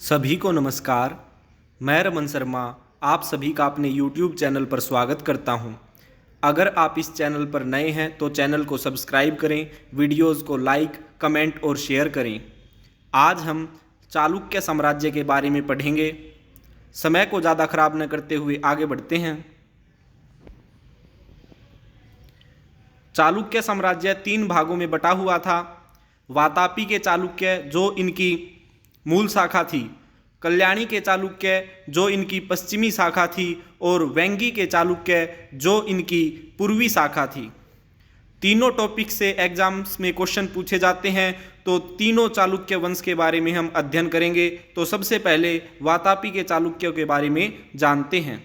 सभी को नमस्कार। मैं रमन शर्मा आप सभी का अपने YouTube चैनल पर स्वागत करता हूं। अगर आप इस चैनल पर नए हैं तो चैनल को सब्सक्राइब करें, वीडियोस को लाइक, कमेंट और शेयर करें। आज हम चालुक्य साम्राज्य के बारे में पढ़ेंगे। समय को ज़्यादा खराब न करते हुए आगे बढ़ते हैं। चालुक्य साम्राज्य 3 भागों में बटा हुआ था। वातापी के चालुक्य जो इनकी मूल शाखा थी, कल्याणी के चालुक्य जो इनकी पश्चिमी शाखा थी और वेंगी के चालुक्य जो इनकी पूर्वी शाखा थी। तीनों टॉपिक से एग्जाम्स में क्वेश्चन पूछे जाते हैं, तो तीनों चालुक्य वंश के बारे में हम अध्ययन करेंगे। तो सबसे पहले वातापी के चालुक्यों के बारे में जानते हैं।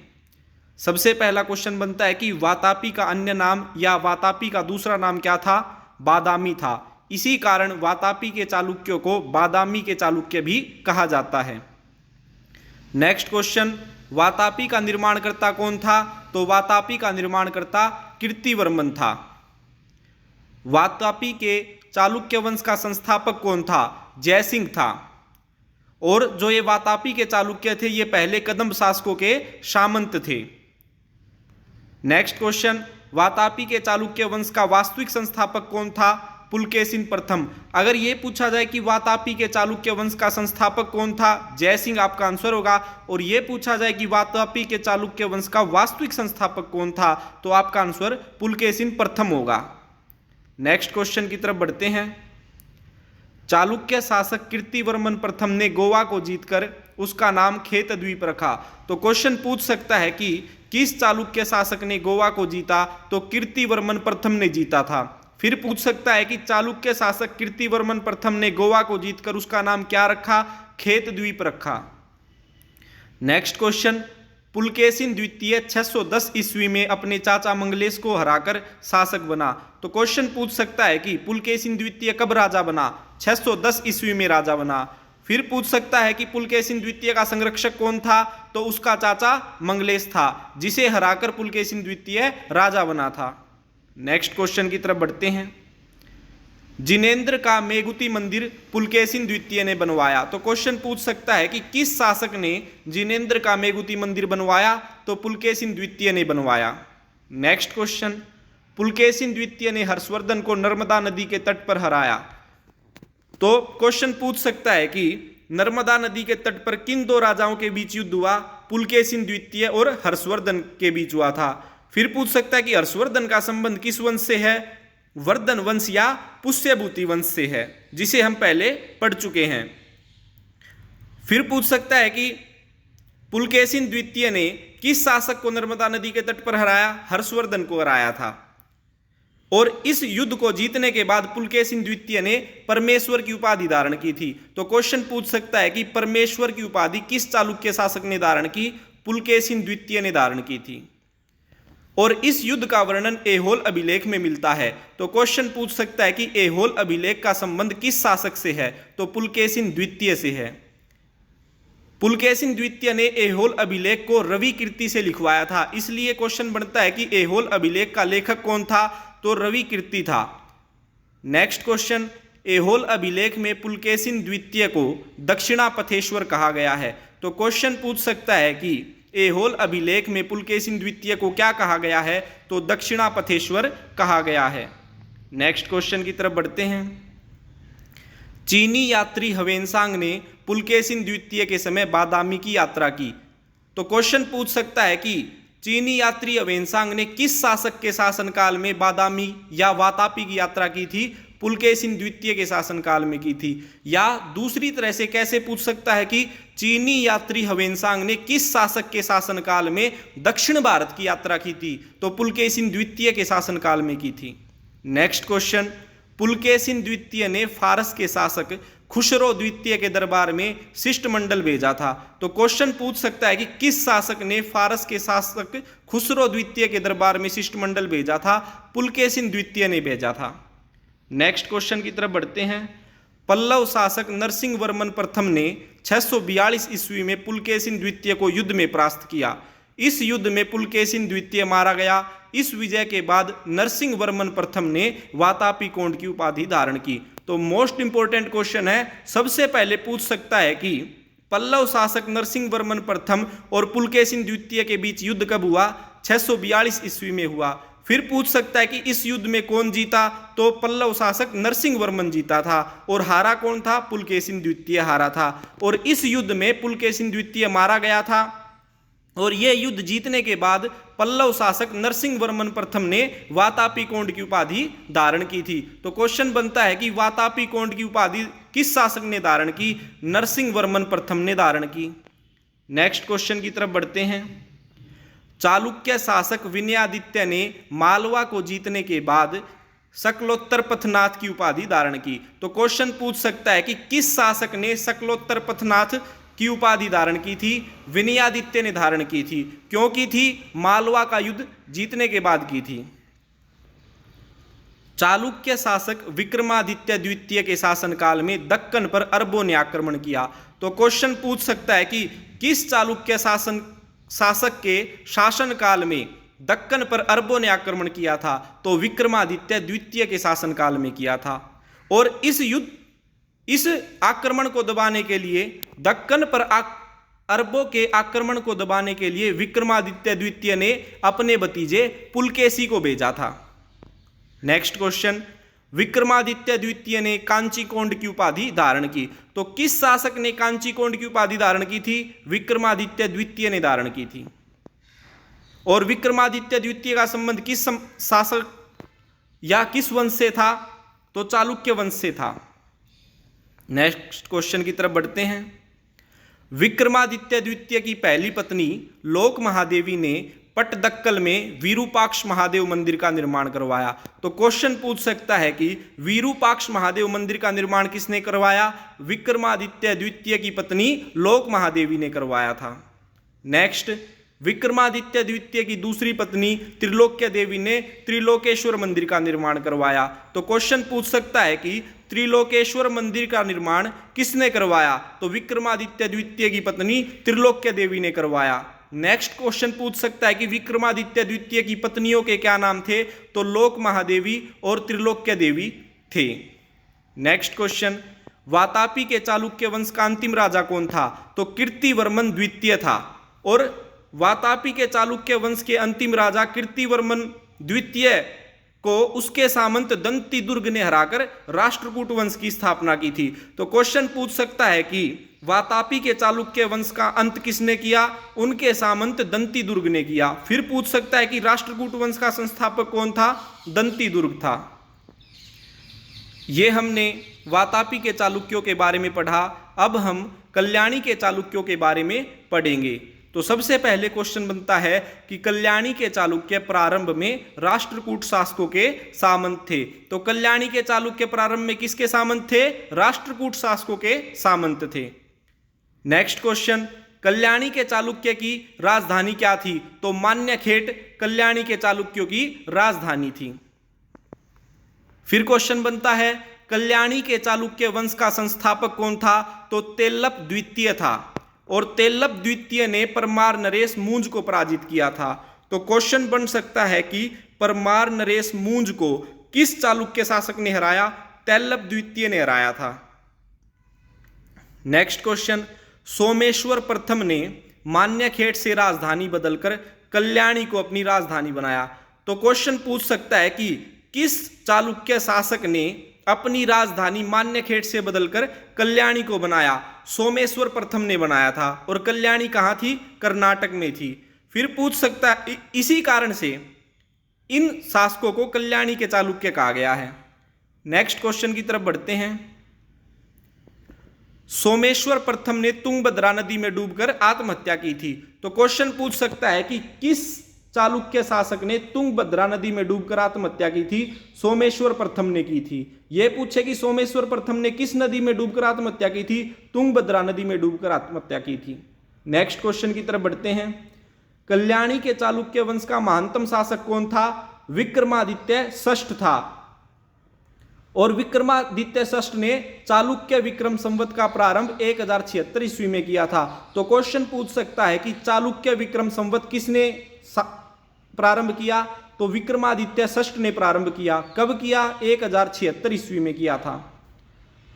सबसे पहला क्वेश्चन बनता है कि वातापी का अन्य नाम या वातापी का दूसरा नाम क्या था? बादामी था। इसी कारण वातापी के चालुक्यों को बादामी के चालुक्य भी कहा जाता है। नेक्स्ट क्वेश्चन, वातापी का निर्माणकर्ता कौन था? तो वातापी का निर्माणकर्ता कीर्तिवर्मन था। वातापी के चालुक्य वंश का संस्थापक कौन था? जयसिंह था। और जो ये वातापी के चालुक्य थे ये पहले कदंब शासकों के सामंत थे। नेक्स्ट क्वेश्चन, वातापी के चालुक्य वंश का वास्तविक संस्थापक कौन था? पुलकेशिन प्रथम। अगर ये पूछा जाए कि वातापी के चालुक्य वंश का संस्थापक कौन था, जयसिंह आपका आंसर होगा। और ये पूछा जाए कि वातापी के चालुक्य वंश का वास्तविक संस्थापक कौन था, तो आपका आंसर पुलकेशिन प्रथम होगा। नेक्स्ट क्वेश्चन की तरफ बढ़ते हैं। चालुक्य शासक कीर्तिवर्मन प्रथम ने गोवा को जीतकर उसका नाम खेतद्वीप रखा। तो क्वेश्चन पूछ सकता है कि किस चालुक्य शासक ने गोवा को जीता? तो कीर्तिवर्मन प्रथम ने जीता था। फिर पूछ सकता है कि चालुक्य शासक कीर्तिवर्मन प्रथम ने गोवा को जीतकर उसका नाम क्या रखा? खेतद्वीप रखा। नेक्स्ट क्वेश्चन, पुलकेशिन द्वितीय 610 ईस्वी में अपने चाचा मंगलेश को हराकर शासक बना। तो क्वेश्चन पूछ सकता है कि पुलकेशिन द्वितीय कब राजा बना? 610 ईस्वी में राजा बना। फिर पूछ सकता है कि पुलकेशिन द्वितीय का संरक्षक कौन था? तो उसका चाचा मंगलेश था, जिसे हराकर पुलकेशिन द्वितीय राजा बना था। नेक्स्ट क्वेश्चन की तरफ बढ़ते हैं। जिनेंद्र का मेघुती मंदिर पुलकेशिन द्वितीय ने बनवाया। तो क्वेश्चन पूछ सकता है कि किस शासक ने जिनेंद्र का मेघुती मंदिर बनवाया? तो पुलकेशिन द्वितीय ने बनवाया। नेक्स्ट क्वेश्चन, पुलकेशिन द्वितीय ने हर्षवर्धन को नर्मदा नदी के तट पर हराया। तो क्वेश्चन पूछ सकता है कि नर्मदा नदी के तट पर किन दो राजाओं के बीच युद्ध हुआ? पुलकेशिन द्वितीय और हर्षवर्धन के बीच हुआ था। फिर पूछ सकता है कि हर्षवर्धन का संबंध किस वंश से है? वर्धन वंश या पुष्यभूति वंश से है, जिसे हम पहले पढ़ चुके हैं। फिर पूछ सकता है कि पुलकेशिन द्वितीय ने किस शासक को नर्मदा नदी के तट पर हराया? हर्षवर्धन को हराया था। और इस युद्ध को जीतने के बाद पुलकेशिन द्वितीय ने परमेश्वर की उपाधि धारण की थी। तो क्वेश्चन पूछ सकता है कि परमेश्वर की उपाधि किस चालुक्य शासक ने धारण की? पुलकेशिन द्वितीय ने धारण की थी। और इस युद्ध का वर्णन ऐहोल अभिलेख में मिलता है। तो क्वेश्चन पूछ सकता है कि ऐहोल अभिलेख का संबंध किस शासक से है? तो पुलकेशिन द्वितीय से है। पुलकेशिन द्वितीय ने ऐहोल अभिलेख को रवि कीर्ति से लिखवाया था, इसलिए क्वेश्चन बनता है कि ऐहोल अभिलेख का लेखक कौन था? तो रवि कीर्ति था। नेक्स्ट क्वेश्चन, ऐहोल अभिलेख में पुलकेशिन द्वितीय को दक्षिणापथेश्वर कहा गया है। तो क्वेश्चन पूछ सकता है कि ऐहोल अभिलेख में पुलकेशिन द्वितीय को क्या कहा गया है? तो दक्षिणापथेश्वर कहा गया है। नेक्स्ट क्वेश्चन की तरफ बढ़ते हैं। चीनी यात्री ह्वेनसांग ने पुलकेशिन द्वितीय के समय बादामी की यात्रा की। तो क्वेश्चन पूछ सकता है कि चीनी यात्री ह्वेनसांग ने किस शासक के शासनकाल में बादामी या वातापी की यात्रा की थी? पुलकेशिन द्वितीय के शासनकाल में की थी। या दूसरी तरह से कैसे पूछ सकता है कि चीनी यात्री ह्वेनसांग ने किस शासक के शासनकाल में दक्षिण भारत की यात्रा की थी? तो पुलकेशिन द्वितीय के शासनकाल में की थी। नेक्स्ट क्वेश्चन, पुलकेशिन द्वितीय ने फारस के शासक खुसरो द्वितीय के दरबार में शिष्टमंडल भेजा था। तो क्वेश्चन पूछ सकता है कि किस शासक ने फारस के शासक खुसरो द्वितीय के दरबार में शिष्टमंडल भेजा था? पुलकेशिन द्वितीय ने भेजा था। नेक्स्ट क्वेश्चन की तरफ बढ़ते हैं। पल्लव शासक नरसिंह वर्मन प्रथम ने 642 ईस्वी में पुलकेशिन द्वितीय को युद्ध में परास्त किया। इस युद्ध में पुलकेशिन द्वितीय मारा गया। इस विजय के बाद नरसिंह वर्मन प्रथम ने वातापी कोंड की उपाधि धारण की। तो मोस्ट इंपोर्टेंट क्वेश्चन है, सबसे पहले पूछ सकता है कि पल्लव शासक नरसिंह वर्मन प्रथम और पुलकेशिन द्वितीय के बीच युद्ध कब हुआ? 642 ईस्वी में हुआ। फिर पूछ सकता है कि इस युद्ध में कौन जीता? तो पल्लव शासक नरसिंह वर्मन जीता था। और हारा कौन था? पुलकेशिन द्वितीय हारा था। और इस युद्ध में पुलकेशिन द्वितीय मारा गया था। और यह युद्ध जीतने के बाद पल्लव शासक नरसिंह वर्मन प्रथम ने वातापी कोंड की उपाधि धारण की थी। तो क्वेश्चन बनता है कि वातापी कोंड की उपाधि किस शासक ने धारण की? नरसिंह वर्मन प्रथम ने धारण की। नेक्स्ट क्वेश्चन की तरफ बढ़ते हैं। चालुक्य शासक विनयादित्य ने मालवा को जीतने के बाद शकलोत्तर पथनाथ की उपाधि धारण की। तो क्वेश्चन पूछ सकता है कि किस शासक ने शकलोत्तर पथनाथ की उपाधि धारण की थी? विनयादित्य ने धारण की थी। क्यों की थी? मालवा का युद्ध जीतने के बाद की थी। चालुक्य शासक विक्रमादित्य द्वितीय के शासनकाल में दक्कन पर अरबों ने आक्रमण किया। तो क्वेश्चन पूछ सकता है कि किस चालुक्य शासक के शासनकाल में दक्कन पर अरबों ने आक्रमण किया था? तो विक्रमादित्य द्वितीय के शासनकाल में किया था। और इस आक्रमण को दबाने के लिए, दक्कन पर अरबों के आक्रमण को दबाने के लिए विक्रमादित्य द्वितीय ने अपने भतीजे पुलकेशी को भेजा था। नेक्स्ट क्वेश्चन, विक्रमादित्य द्वितीय ने कांचीकोंड की उपाधि धारण की। तो किस शासक ने कांचीकोंड की उपाधि धारण की थी? विक्रमादित्य द्वितीय ने धारण की थी। और विक्रमादित्य द्वितीय का संबंध किस शासक या किस वंश से था? तो चालुक्य वंश से था। नेक्स्ट क्वेश्चन की तरफ बढ़ते हैं। विक्रमादित्य द्वितीय की पहली पत्नी लोक महादेवी ने पटदक्कल में विरूपाक्ष महादेव मंदिर का निर्माण करवाया। तो क्वेश्चन पूछ सकता है कि विरूपाक्ष महादेव मंदिर का निर्माण किसने करवाया? विक्रमादित्य द्वितीय की पत्नी लोक महादेवी ने करवाया था। नेक्स्ट, विक्रमादित्य द्वितीय की दूसरी पत्नी त्रिलोक्य देवी ने त्रिलोकेश्वर मंदिर का निर्माण करवाया। तो क्वेश्चन पूछ सकता है कि त्रिलोकेश्वर मंदिर का निर्माण किसने करवाया? तो विक्रमादित्य द्वितीय की पत्नी त्रिलोक्य देवी ने करवाया। नेक्स्ट क्वेश्चन पूछ सकता है कि विक्रमादित्य द्वितीय की पत्नियों के क्या नाम थे? तो लोक महादेवी और त्रिलोक्य देवी थे। नेक्स्ट क्वेश्चन, वातापी के चालुक्य वंश का अंतिम राजा कौन था? तो कीर्तिवर्मन द्वितीय था। और वातापी के चालुक्य वंश के अंतिम राजा कीर्तिवर्मन द्वितीय को उसके सामंत दंती दुर्ग ने हराकर राष्ट्रकूट वंश की स्थापना की थी। तो क्वेश्चन पूछ सकता है कि वातापी के चालुक्य वंश का अंत किसने किया? उनके सामंत दंती दुर्ग ने किया। फिर पूछ सकता है कि राष्ट्रकूट वंश का संस्थापक कौन था? दंती दुर्ग था। ये हमने वातापी के चालुक्यों के बारे में पढ़ा। अब हम कल्याणी के चालुक्यों के बारे में पढ़ेंगे। तो सबसे पहले क्वेश्चन बनता है कि कल्याणी के चालुक्य प्रारंभ में राष्ट्रकूट शासकों के सामंत थे। तो कल्याणी के चालुक्य प्रारंभ में किसके सामंत थे? राष्ट्रकूट शासकों के सामंत थे। नेक्स्ट क्वेश्चन, कल्याणी के चालुक्य की राजधानी क्या थी? तो मान्यखेट कल्याणी के चालुक्यों की राजधानी थी। फिर क्वेश्चन बनता है, कल्याणी के चालुक्य वंश का संस्थापक कौन था? तो तेल्लप द्वितीय था। और तेल्लप द्वितीय ने परमार नरेश मूंज को पराजित किया था। तो क्वेश्चन बन सकता है कि परमार नरेश मूंज को किस चालुक्य शासक ने हराया? तेल्लप द्वितीय ने हराया था। नेक्स्ट क्वेश्चन, सोमेश्वर प्रथम ने मान्यखेट से राजधानी बदलकर कल्याणी को अपनी राजधानी बनाया। तो क्वेश्चन पूछ सकता है कि किस चालुक्य शासक ने अपनी राजधानी मान्यखेट से बदलकर कल्याणी को बनाया? सोमेश्वर प्रथम ने बनाया था। और कल्याणी कहाँ थी? कर्नाटक में थी। फिर पूछ सकता है, इसी कारण से इन शासकों को कल्याणी के चालुक्य कहा गया है। नेक्स्ट क्वेश्चन की तरफ बढ़ते हैं। सोमेश्वर प्रथम ने तुंगभद्रा नदी में डूबकर आत्महत्या की थी। तो क्वेश्चन पूछ सकता है कि किस चालुक्य शासक ने तुंगभद्रा नदी में डूबकर आत्महत्या की थी? सोमेश्वर प्रथम ने की थी। यह पूछे कि सोमेश्वर प्रथम ने किस नदी में डूबकर आत्महत्या की थी? तुंगभद्रा नदी में डूबकर आत्महत्या की थी। नेक्स्ट क्वेश्चन की तरफ बढ़ते हैं। कल्याणी के चालुक्य वंश का महानतम शासक कौन था? विक्रमादित्य षष्ठ था। और विक्रमादित्य षष्ठ ने चालुक्य विक्रम संवत का प्रारंभ 1076 ईस्वी में किया था। तो क्वेश्चन पूछ सकता है कि चालुक्य विक्रम संवत किसने प्रारंभ किया? तो विक्रमादित्य षष्ठ ने प्रारंभ किया। कब किया? 1076 ईस्वी में किया था।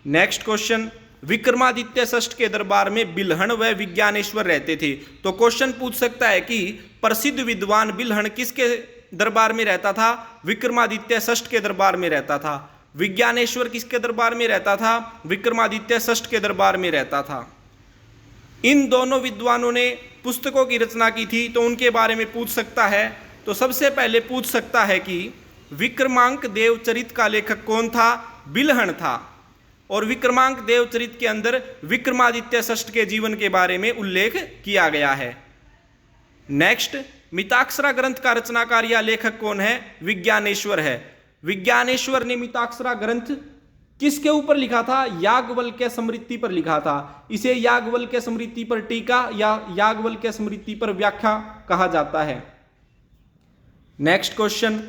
नेक्स्ट क्वेश्चन, विक्रमादित्य षष्ठ के दरबार में बिल्हण व विज्ञानेश्वर रहते थे। तो क्वेश्चन पूछ सकता है कि प्रसिद्ध विद्वान बिल्हण किसके दरबार में रहता था? विक्रमादित्य षष्ठ के दरबार में रहता था। विज्ञानेश्वर किसके दरबार में रहता था? विक्रमादित्य षष्ठ के दरबार में रहता था। इन दोनों विद्वानों ने पुस्तकों की रचना की थी, तो उनके बारे में पूछ सकता है। तो सबसे पहले पूछ सकता है कि विक्रमांक देवचरित का लेखक कौन था? बिल्हण था। और विक्रमांक देवचरित के अंदर विक्रमादित्य षष्ठ के जीवन के बारे में उल्लेख किया गया है। नेक्स्ट, मिताक्षरा ग्रंथ का रचनाकार या लेखक कौन है? विज्ञानेश्वर है। विज्ञानेश्वर ने मिताक्षरा ग्रंथ किसके ऊपर लिखा था? याज्ञवल्क्य स्मृति पर लिखा था। इसे याज्ञवल्क्य स्मृति पर टीका या याज्ञवल्क्य स्मृति पर व्याख्या कहा जाता है। नेक्स्ट क्वेश्चन,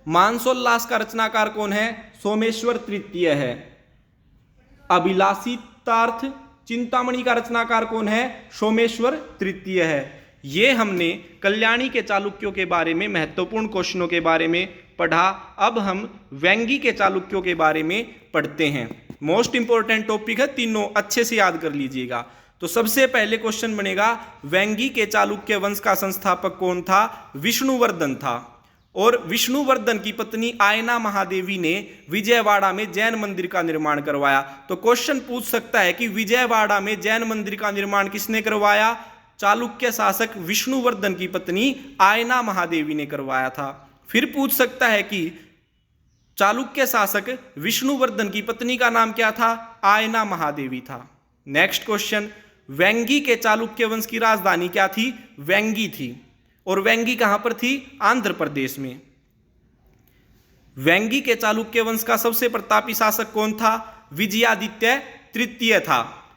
मानसोल्लास का रचनाकार कौन है? सोमेश्वर तृतीय है। अभिलाषितार्थ चिंतामणि का रचनाकार कौन है? सोमेश्वर तृतीय है। ये हमने कल्याणी के चालुक्यों के बारे में महत्वपूर्ण क्वेश्चनों के बारे में पढ़ा। अब हम वेंगी के चालुक्यों के बारे में पढ़ते हैं। मोस्ट इंपॉर्टेंट टॉपिक है, तीनों अच्छे से याद कर लीजिएगा। तो सबसे पहले क्वेश्चन बनेगा, वेंगी के चालुक्य वंश का संस्थापक कौन था? विष्णुवर्धन था। और विष्णुवर्धन की पत्नी आयना महादेवी ने विजयवाड़ा में जैन मंदिर का निर्माण करवाया। तो क्वेश्चन पूछ सकता है कि विजयवाड़ा में जैन मंदिर का निर्माण किसने करवाया? चालुक्य शासक विष्णुवर्धन की पत्नी आयना महादेवी ने करवाया था। फिर पूछ सकता है कि चालुक्य शासक विष्णुवर्धन की पत्नी का नाम क्या था? आयना महादेवी था। नेक्स्ट क्वेश्चन, वेंगी के चालुक्य वंश की राजधानी क्या थी? वेंगी थी। और वेंगी कहां पर थी? आंध्र प्रदेश में। वेंगी के चालुक्य वंश का सबसे प्रतापी शासक कौन था? विजयादित्य तृतीय था।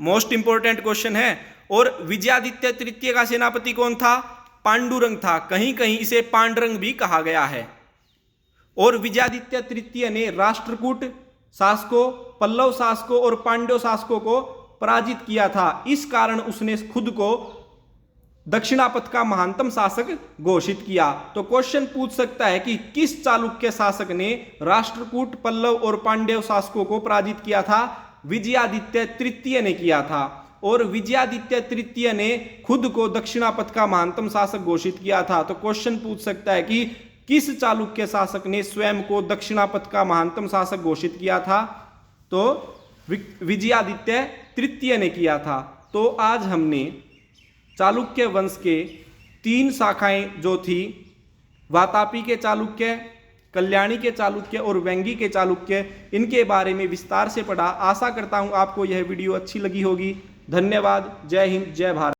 मोस्ट इंपॉर्टेंट क्वेश्चन है। और विजयादित्य तृतीय का सेनापति कौन था? पांडुरंग था। कहीं कहीं इसे पांडुरंग भी कहा गया है। और विजयादित्य तृतीय ने राष्ट्रकूट शासकों, पल्लव शासकों और पांड्य शासकों को पराजित किया था। इस कारण उसने खुद को दक्षिणापथ का महानतम शासक घोषित किया। तो क्वेश्चन पूछ सकता है कि किस चालुक्य शासक ने राष्ट्रकूट, पल्लव और पांड्य शासकों को पराजित किया था? विजयादित्य तृतीय ने किया था। और विजयादित्य तृतीय ने खुद को दक्षिणापथ का महानतम शासक घोषित किया था। तो क्वेश्चन पूछ सकता है कि किस चालुक्य शासक ने स्वयं को दक्षिणापथ का महानतम शासक घोषित किया था? तो विजयादित्य तृतीय ने किया था। तो आज हमने चालुक्य वंश के 3 शाखाएं जो थी, वातापी के चालुक्य, कल्याणी के चालुक्य और वेंगी के चालुक्य, इनके बारे में विस्तार से पढ़ा। आशा करता हूं आपको यह वीडियो अच्छी लगी होगी। धन्यवाद। जय हिंद, जय भारत।